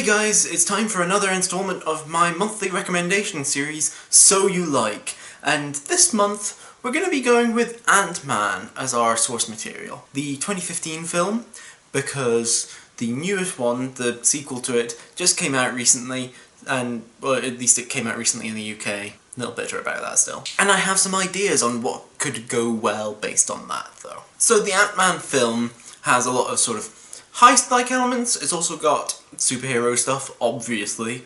Hey guys, it's time for another installment of my monthly recommendation series, So You Like. And this month, we're going to be going with AntMan as our source material. The 2015 film, because the newest one, the sequel to it, just came out recently, and, well, at least it came out recently in the UK. A little bitter about that still. And I have some ideas on what could go well based on that, though. So the AntMan film has a lot of sort of heist-like elements. It's also got superhero stuff, obviously,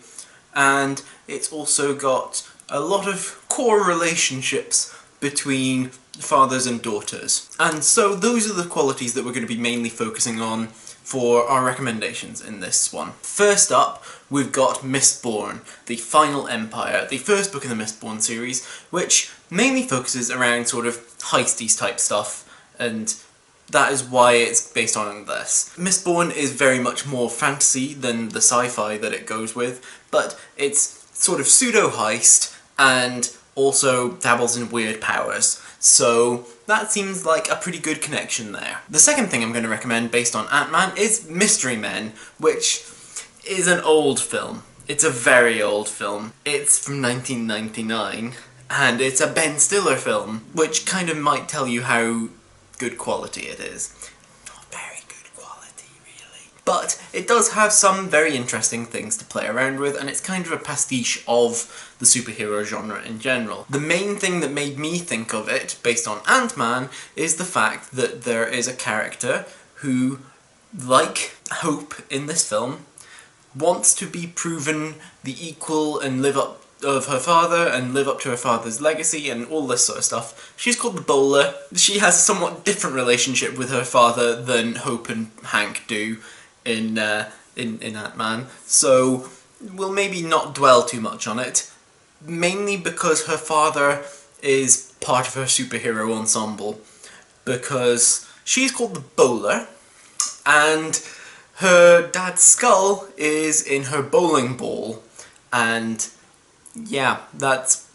and it's also got a lot of core relationships between fathers and daughters. And so those are the qualities that we're going to be mainly focusing on for our recommendations in this one. First up, we've got Mistborn, The Final Empire, the first book in the Mistborn series, which mainly focuses around sort of heisty type stuff, and that is why it's based on this. Mistborn is very much more fantasy than the sci-fi that it goes with, but it's sort of pseudo-heist and also dabbles in weird powers. So that seems like a pretty good connection there. The second thing I'm going to recommend based on AntMan is Mystery Men, which is an old film. It's a very old film. It's from 1999, and it's a Ben Stiller film, which kind of might tell you how good quality it is. Not very good quality, really. But it does have some very interesting things to play around with, and it's kind of a pastiche of the superhero genre in general. The main thing that made me think of it, based on AntMan, is the fact that there is a character who, like Hope in this film, wants to be proven the equal and live up of her father and live up to her father's legacy and all this sort of stuff. She's called the Bowler. She has a somewhat different relationship with her father than Hope and Hank do in AntMan, so we'll maybe not dwell too much on it, mainly because her father is part of her superhero ensemble, because she's called the Bowler, and her dad's skull is in her bowling ball, and yeah, that's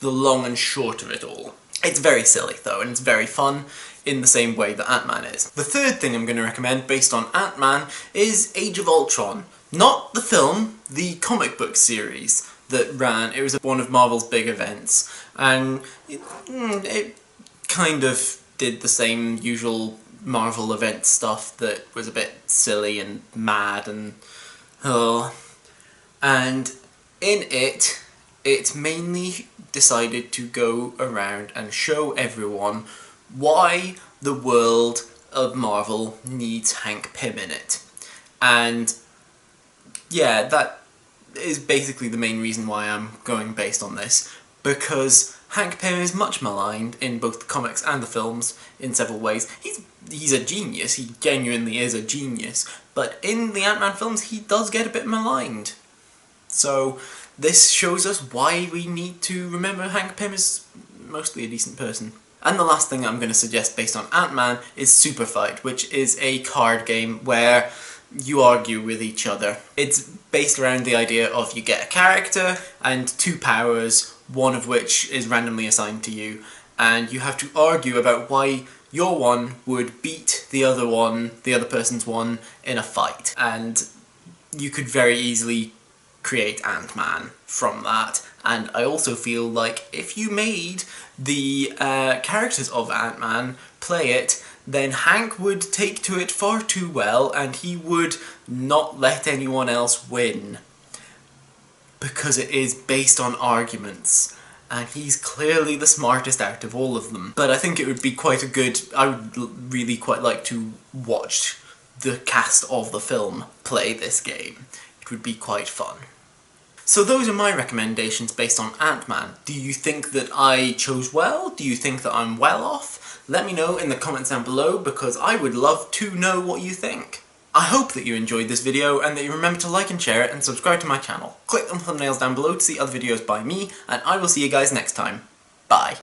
the long and short of it all. It's very silly though, and it's very fun in the same way that AntMan is. The third thing I'm going to recommend based on AntMan is Age of Ultron. Not the film, the comic book series that ran. It was one of Marvel's big events, and it kind of did the same usual Marvel event stuff that was a bit silly and mad and and in it mainly decided to go around and show everyone why the world of Marvel needs Hank Pym in it. And yeah, that is basically the main reason why I'm going based on this, because Hank Pym is much maligned in both the comics and the films in several ways. He's a genius, he genuinely is a genius, but in the AntMan films he does get a bit maligned. So this shows us why we need to remember Hank Pym is mostly a decent person. And the last thing I'm going to suggest based on AntMan is Superfight, which is a card game where you argue with each other. It's based around the idea of you get a character and two powers, one of which is randomly assigned to you, and you have to argue about why your one would beat the other person's one in a fight. And you could very easily create AntMan from that, and I also feel like if you made the characters of AntMan play it, then Hank would take to it far too well, and he would not let anyone else win, because it is based on arguments, and he's clearly the smartest out of all of them. But I think it would be quite a good, I would really quite like to watch the cast of the film play this game. It would be quite fun. So those are my recommendations based on AntMan. Do you think that I chose well? Do you think that I'm well off? Let me know in the comments down below, because I would love to know what you think. I hope that you enjoyed this video and that you remember to like and share it and subscribe to my channel. Click on the thumbnails down below to see other videos by me, and I will see you guys next time. Bye.